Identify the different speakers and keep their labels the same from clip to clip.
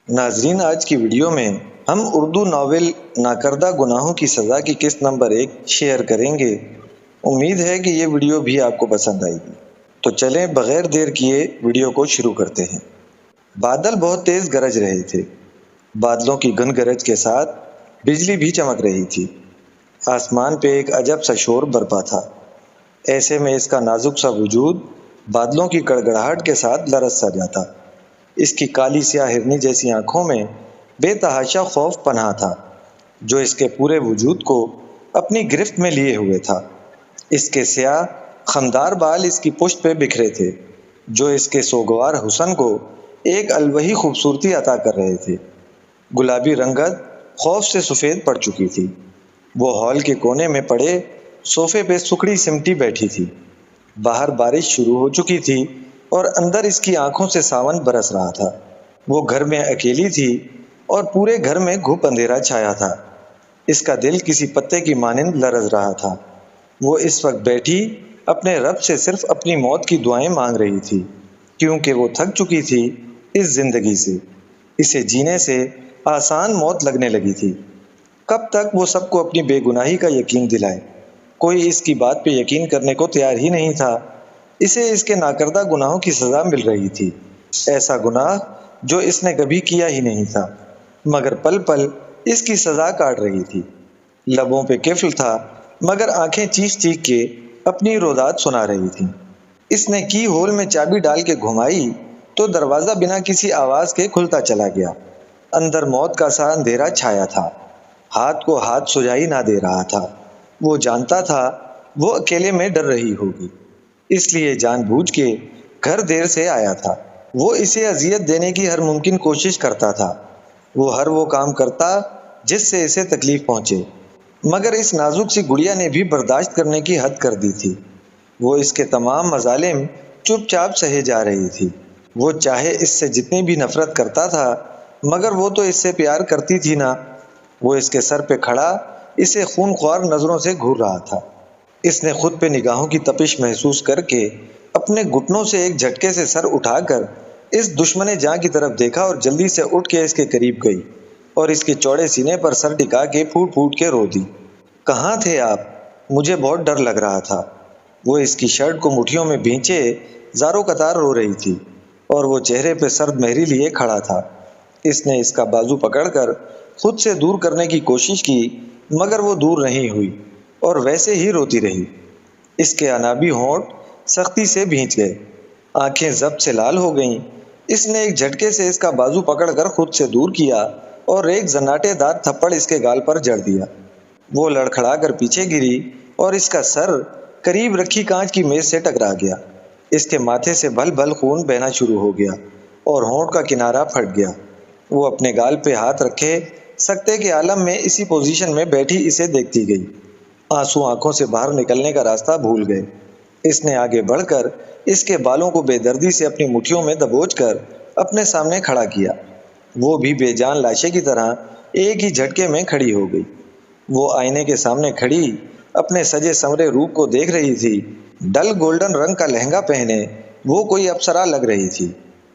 Speaker 1: ناظرین، آج کی ویڈیو میں ہم اردو ناول ناکردہ گناہوں کی سزا کی قسط نمبر 1 شیئر کریں گے۔ امید ہے کہ یہ ویڈیو بھی آپ کو پسند آئے گی۔ تو چلیں بغیر دیر کیے ویڈیو کو شروع کرتے ہیں۔ بادل بہت تیز گرج رہے تھے۔ بادلوں کی گن گرج کے ساتھ بجلی بھی چمک رہی تھی۔ آسمان پہ ایک عجب سا شور برپا تھا۔ ایسے میں اس کا نازک سا وجود بادلوں کی کڑگڑاہٹ کے ساتھ لرز سا جاتا۔ اس کی کالی سیاہ ہرنی جیسی آنکھوں میں بے تحاشا خوف پنہاں تھا، جو اس کے پورے وجود کو اپنی گرفت میں لیے ہوئے تھا۔ اس کے سیاہ خمدار بال اس کی پشت پہ بکھرے تھے، جو اس کے سوگوار حسن کو ایک الوہی خوبصورتی عطا کر رہے تھے۔ گلابی رنگت خوف سے سفید پڑ چکی تھی۔ وہ ہال کے کونے میں پڑے صوفے پہ سکڑی سمٹی بیٹھی تھی۔ باہر بارش شروع ہو چکی تھی اور اندر اس کی آنکھوں سے ساون برس رہا تھا۔ وہ گھر میں اکیلی تھی اور پورے گھر میں گھپ اندھیرا چھایا تھا۔ اس کا دل کسی پتے کی مانند لرز رہا تھا۔ وہ اس وقت بیٹھی اپنے رب سے صرف اپنی موت کی دعائیں مانگ رہی تھی، کیونکہ وہ تھک چکی تھی اس زندگی سے۔ اسے جینے سے آسان موت لگنے لگی تھی۔ کب تک وہ سب کو اپنی بے گناہی کا یقین دلائے؟ کوئی اس کی بات پہ یقین کرنے کو تیار ہی نہیں تھا۔ اسے اس کے ناکردہ گناہوں کی سزا مل رہی تھی، ایسا گناہ جو اس نے کبھی کیا ہی نہیں تھا، مگر پل پل اس کی سزا کاٹ رہی تھی۔ لبوں پہ قفل تھا، مگر آنکھیں چیخ چیخ کے اپنی روداد سنا رہی تھیں۔ اس نے کی ہول میں چابی ڈال کے گھمائی تو دروازہ بنا کسی آواز کے کھلتا چلا گیا۔ اندر موت کا سا اندھیرا چھایا تھا۔ ہاتھ کو ہاتھ سجائی نہ دے رہا تھا۔ وہ جانتا تھا وہ اکیلے میں ڈر رہی ہوگی، اس لیے جان بوجھ کے گھر دیر سے آیا تھا۔ وہ اسے اذیت دینے کی ہر ممکن کوشش کرتا تھا۔ وہ کام کرتا جس سے اسے تکلیف پہنچے، مگر اس نازک سی گڑیا نے بھی برداشت کرنے کی حد کر دی تھی۔ وہ اس کے تمام مظالم چپ چاپ سہے جا رہی تھی۔ وہ چاہے اس سے جتنی بھی نفرت کرتا تھا، مگر وہ تو اس سے پیار کرتی تھی نا۔ وہ اس کے سر پہ کھڑا اسے خونخوار نظروں سے گھور رہا تھا۔ اس نے خود پہ نگاہوں کی تپش محسوس کر کے اپنے گھٹنوں سے ایک جھٹکے سے سر اٹھا کر اس دشمن جاں کی طرف دیکھا اور جلدی سے اٹھ کے اس کے قریب گئی اور اس کے چوڑے سینے پر سر ٹکا کے پھوٹ پھوٹ کے رو دی۔ کہاں تھے آپ؟ مجھے بہت ڈر لگ رہا تھا۔ وہ اس کی شرٹ کو مٹھیوں میں بھینچے زاروں قطار رو رہی تھی اور وہ چہرے پہ سرد مہری لیے کھڑا تھا۔ اس نے اس کا بازو پکڑ کر خود سے دور کرنے کی کوشش کی، مگر وہ دور نہیں ہوئی اور ویسے ہی روتی رہی۔ اس کے انابی ہونٹ سختی سے بھینچ گئے، آنکھیں ضبط سے لال ہو گئیں۔ اس نے ایک جھٹکے سے اس کا بازو پکڑ کر خود سے دور کیا اور ایک زناٹے دار تھپڑ اس کے گال پر جڑ دیا۔ وہ لڑکھڑا کر پیچھے گری اور اس کا سر قریب رکھی کانچ کی میز سے ٹکرا گیا۔ اس کے ماتھے سے بھل بھل خون بہنا شروع ہو گیا اور ہونٹ کا کنارہ پھٹ گیا۔ وہ اپنے گال پہ ہاتھ رکھے سکتے کے عالم میں اسی پوزیشن میں بیٹھی اسے دیکھتی گئی۔ آنسو آنکھوں سے باہر نکلنے کا راستہ بھول گئے۔ اس نے آگے بڑھ کر اس کے بالوں کو بے دردی سے اپنی مٹھیوں میں دبوچ کر اپنے سامنے کھڑا کیا۔ وہ بھی بے جان لاشے کی طرح ایک ہی جھٹکے میں کھڑی ہو گئی۔ وہ آئینے کے سامنے کھڑی اپنے سجے سنورے روپ کو دیکھ رہی تھی۔ ڈل گولڈن رنگ کا لہنگا پہنے وہ کوئی اپسرا لگ رہی تھی،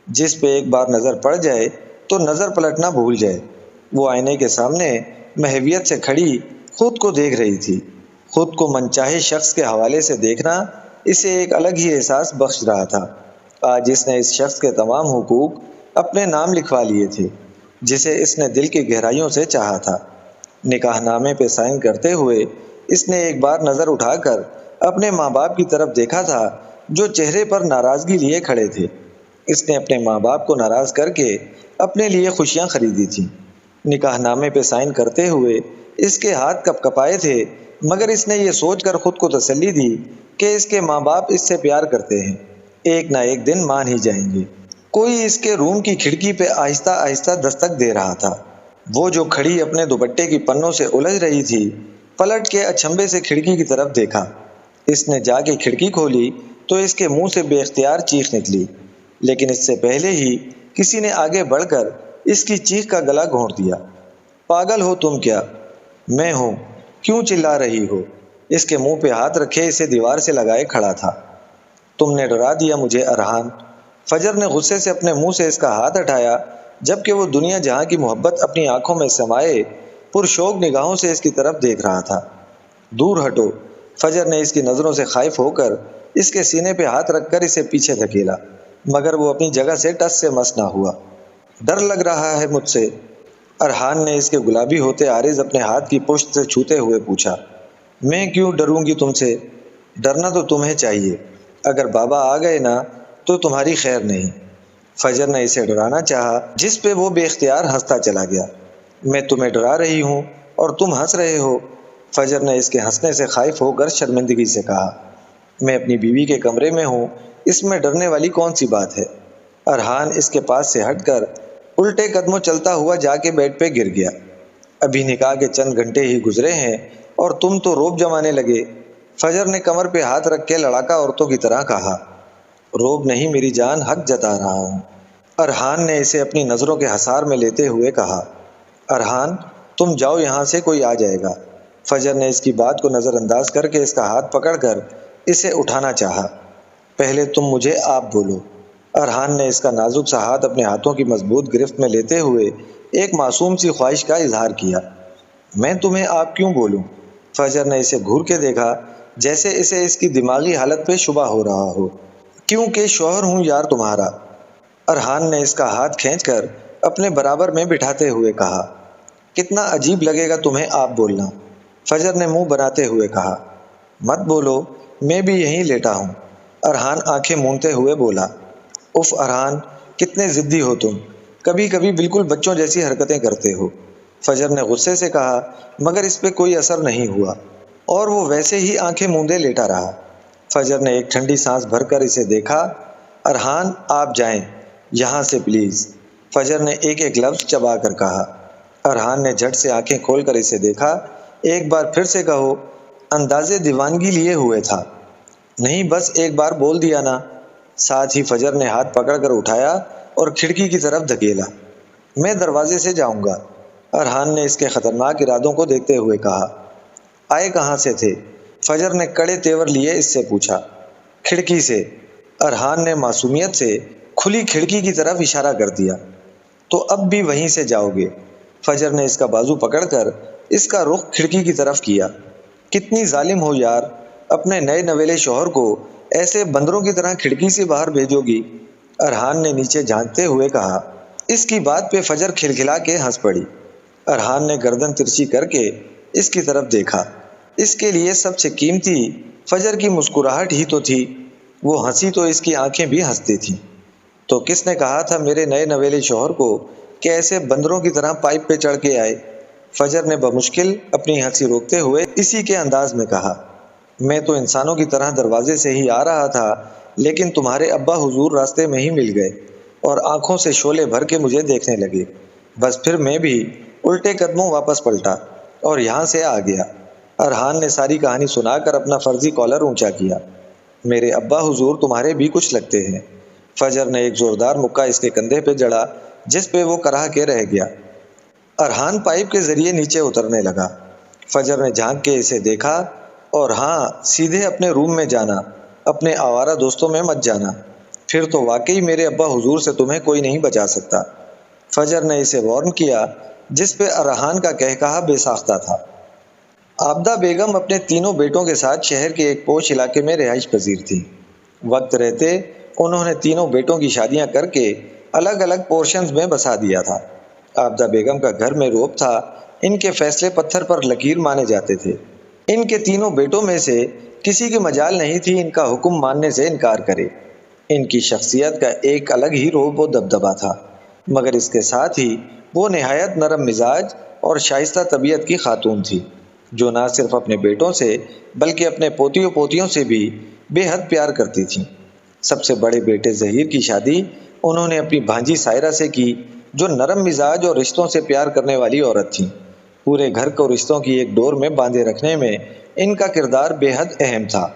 Speaker 1: جس پہ ایک بار نظر پڑ جائے تو نظر پلٹنا بھول جائے۔ وہ آئینے کے سامنے محویت سے کھڑی خود کو دیکھ رہی تھی۔ خود کو منچاہے شخص کے حوالے سے دیکھنا اسے ایک الگ ہی احساس بخش رہا تھا۔ آج اس نے اس شخص کے تمام حقوق اپنے نام لکھوا لیے تھے، جسے اس نے دل کی گہرائیوں سے چاہا تھا۔ نکاح نامے پہ سائن کرتے ہوئے اس نے ایک بار نظر اٹھا کر اپنے ماں باپ کی طرف دیکھا تھا، جو چہرے پر ناراضگی لیے کھڑے تھے۔ اس نے اپنے ماں باپ کو ناراض کر کے اپنے لیے خوشیاں خریدی تھیں۔ نکاح نامے پہ سائن کرتے ہوئے اس کے ہاتھ کپ کپائے تھے، مگر اس نے یہ سوچ کر خود کو تسلی دی کہ اس کے ماں باپ اس سے پیار کرتے ہیں، ایک نہ ایک دن مان ہی جائیں گے۔ کوئی اس کے روم کی کھڑکی پہ آہستہ آہستہ دستک دے رہا تھا۔ وہ جو کھڑی اپنے دوپٹے کی پنوں سے الجھ رہی تھی، پلٹ کے اچھمبے سے کھڑکی کی طرف دیکھا۔ اس نے جا کے کھڑکی کھولی تو اس کے منہ سے بے اختیار چیخ نکلی، لیکن اس سے پہلے ہی کسی نے آگے بڑھ کر اس کی چیخ کا گلا گھونٹ دیا۔ پاگل ہو تم کیا؟ میں ہوں، کیوں چلا رہی ہو؟ اس کے منہ پہ ہاتھ رکھے اسے دیوار سے لگائے کھڑا تھا۔ تم نے ڈرا دیا مجھے ارحان۔ فجر نے غصے سے اپنے منہ سے اس کا ہاتھ ہٹایا جبکہ وہ دنیا جہاں کی محبت اپنی آنکھوں میں سمائے پرشوق نگاہوں سے اس کی طرف دیکھ رہا تھا۔ دور ہٹو، فجر نے اس کی نظروں سے خائف ہو کر اس کے سینے پہ ہاتھ رکھ کر اسے پیچھے دھکیلا، مگر وہ اپنی جگہ سے ٹس سے مس نہ ہوا۔ ڈر لگ رہا ہے مجھ سے؟ ارحان نے اس کے گلابی ہوتے عارض اپنے ہاتھ کی پشت سے چھوتے ہوئے پوچھا۔ میں کیوں ڈروں گی تم سے؟ ڈرنا تو تمہیں چاہیے، اگر بابا آ گئے نا تو تمہاری خیر نہیں۔ فجر نے اسے ڈرانا چاہا، جس پہ وہ بے اختیار ہنستا چلا گیا۔ میں تمہیں ڈرا رہی ہوں اور تم ہنس رہے ہو؟ فجر نے اس کے ہنسنے سے خائف ہو کر شرمندگی سے کہا۔ میں اپنی بیوی کے کمرے میں ہوں، اس میں ڈرنے والی کون سی بات ہے؟ ارحان اس کے پاس سے ہٹ کر الٹے قدموں چلتا ہوا جا کے بیڈ پہ گر گیا۔ ابھی نکاح کے چند گھنٹے ہی گزرے ہیں اور تم تو روب جمانے لگے۔ فجر نے کمر پہ ہاتھ رکھ کے لڑاکا عورتوں کی طرح کہا۔ روب نہیں میری جان، حق جتا رہا ہوں، ارحان نے اسے اپنی نظروں کے حصار میں لیتے ہوئے کہا۔ ارحان تم جاؤ یہاں سے، کوئی آ جائے گا۔ فجر نے اس کی بات کو نظر انداز کر کے اس کا ہاتھ پکڑ کر اسے اٹھانا چاہا۔ پہلے تم مجھے آپ بولو۔ ارحان نے اس کا نازک سا ہاتھ اپنے ہاتھوں کی مضبوط گرفت میں لیتے ہوئے ایک معصوم سی خواہش کا اظہار کیا۔ میں تمہیں آپ کیوں بولوں؟ فجر نے اسے گھور کے دیکھا، جیسے اسے اس کی دماغی حالت پہ شبہ ہو رہا ہو۔ کیونکہ شوہر ہوں یار تمہارا۔ ارحان نے اس کا ہاتھ کھینچ کر اپنے برابر میں بٹھاتے ہوئے کہا۔ کتنا عجیب لگے گا تمہیں آپ بولنا، فجر نے منہ بناتے ہوئے کہا۔ مت بولو، میں بھی یہیں لیٹا ہوں، ارحان آنکھیں مونتے ہوئے بولا۔ اف ارحان کتنے ضدی ہو تم، کبھی کبھی بالکل بچوں جیسی حرکتیں کرتے ہو، فجر نے غصے سے کہا، مگر اس پہ کوئی اثر نہیں ہوا اور وہ ویسے ہی آنکھیں موندے لیٹا رہا۔ فجر نے ایک ٹھنڈی سانس بھر کر اسے دیکھا۔ ارحان آپ جائیں یہاں سے پلیز، فجر نے ایک ایک لفظ چبا کر کہا۔ ارحان نے جھٹ سے آنکھیں کھول کر اسے دیکھا۔ ایک بار پھر سے کہو، اندازے دیوانگی لیے ہوئے تھا۔ نہیں بس ایک بار بول دیا نا، ساتھ ہی فجر نے ہاتھ پکڑ کر اٹھایا اور کھڑکی کی طرف دھکیلا۔ میں دروازے سے جاؤں گا، ارحان نے اس کے خطرناک ارادوں کو دیکھتے ہوئے کہا۔ آئے کہاں سے تھے؟ فجر نے کڑے تیور لیے اس سے پوچھا۔ کھڑکی سے، ارحان نے معصومیت سے کھلی کھڑکی کی طرف اشارہ کر دیا۔ تو اب بھی وہیں سے جاؤ گے؟ فجر نے اس کا بازو پکڑ کر اس کا رخ کھڑکی کی طرف کیا۔ کتنی ظالم ہو یار، اپنے نئے نویلے شوہر کو ایسے بندروں کی طرح کھڑکی سے باہر بھیجو گی؟ ارحان نے نیچے جھانکتے ہوئے کہا۔ اس کی بات پہ فجر کھلکھلا کے ہنس پڑی۔ ارحان نے گردن ترچھی کر کے اس کی طرف دیکھا۔ اس کے لیے سب سے قیمتی فجر کی مسکراہٹ ہی تو تھی۔ وہ ہنسی تو اس کی آنکھیں بھی ہنستی تھیں۔ تو کس نے کہا تھا میرے نئے نویلے شوہر کو کہ ایسے بندروں کی طرح پائپ پہ چڑھ کے آئے؟ فجر نے بمشکل اپنی ہنسی روکتے ہوئے اسی کے انداز میں کہا۔ میں تو انسانوں کی طرح دروازے سے ہی آ رہا تھا، لیکن تمہارے ابا حضور راستے میں ہی مل گئے اور آنکھوں سے شعلے بھر کے مجھے دیکھنے لگے۔ بس پھر میں بھی الٹے قدموں واپس پلٹا اور یہاں سے آ گیا۔ ارحان نے ساری کہانی سنا کر اپنا فرضی کالر اونچا کیا۔ میرے ابا حضور تمہارے بھی کچھ لگتے ہیں۔ فجر نے ایک زوردار مکہ اس کے کندھے پہ جڑا، جس پہ وہ کراہ کے رہ گیا۔ ارحان پائپ کے ذریعے نیچے اترنے لگا۔ فجر نے جھانک کے اسے دیکھا۔ اور ہاں، سیدھے اپنے روم میں جانا، اپنے آوارہ دوستوں میں مت جانا، پھر تو واقعی میرے ابا حضور سے تمہیں کوئی نہیں بچا سکتا، فجر نے اسے وارن کیا، جس پہ ارحان کا کہکہا بے ساختہ تھا۔ عابدہ بیگم اپنے تینوں بیٹوں کے ساتھ شہر کے ایک پوش علاقے میں رہائش پذیر تھی۔ وقت رہتے انہوں نے تینوں بیٹوں کی شادیاں کر کے الگ الگ پورشنز میں بسا دیا تھا۔ عابدہ بیگم کا گھر میں روب تھا، ان کے فیصلے پتھر پر لکیر مانے جاتے تھے۔ ان کے تینوں بیٹوں میں سے کسی کی مجال نہیں تھی ان کا حکم ماننے سے انکار کرے۔ ان کی شخصیت کا ایک الگ ہی روب و دبدبا تھا، مگر اس کے ساتھ ہی وہ نہایت نرم مزاج اور شائستہ طبیعت کی خاتون تھی، جو نہ صرف اپنے بیٹوں سے بلکہ اپنے پوتیوں پوتیوں سے بھی بے حد پیار کرتی تھیں۔ سب سے بڑے بیٹے ظہیر کی شادی انہوں نے اپنی بھانجی سائرہ سے کی، جو نرم مزاج اور رشتوں سے پیار کرنے والی عورت تھی۔ پورے گھر کو رشتوں کی ایک ڈور میں باندھے رکھنے میں ان کا کردار بے حد اہم تھا۔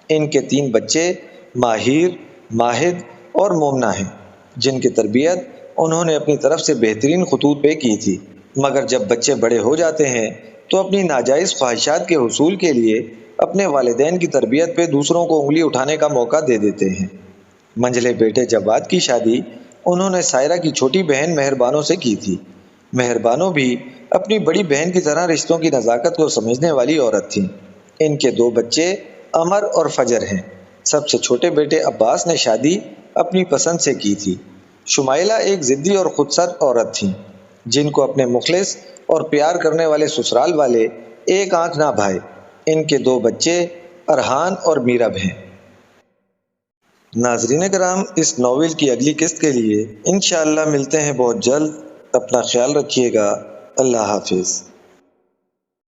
Speaker 1: ان کے 3 بچے ماہر، ماہد اور مومنہ ہیں، جن کی تربیت انہوں نے اپنی طرف سے بہترین خطوط پہ کی تھی، مگر جب بچے بڑے ہو جاتے ہیں تو اپنی ناجائز خواہشات کے حصول کے لیے اپنے والدین کی تربیت پہ دوسروں کو انگلی اٹھانے کا موقع دے دیتے ہیں۔ منجلے بیٹے جواد کی شادی انہوں نے سائرہ کی چھوٹی بہن مہربانو سے کی تھی۔ مہربانو بھی اپنی بڑی بہن کی طرح رشتوں کی نزاکت کو سمجھنے والی عورت تھی۔ ان کے 2 بچے عمر اور فجر ہیں۔ سب سے چھوٹے بیٹے عباس نے شادی اپنی پسند سے کی تھی۔ شمائلہ ایک ضدی اور خودسر عورت تھی جن کو اپنے مخلص اور پیار کرنے والے سسرال والے ایک آنکھ نہ بھائے۔ ان کے 2 بچے ارحان اور میرب ہیں۔ ناظرین کرام، اس ناول کی اگلی قسط کے لیے انشاءاللہ ملتے ہیں بہت جلد۔ اپنا خیال رکھیے گا۔ اللہ حافظ۔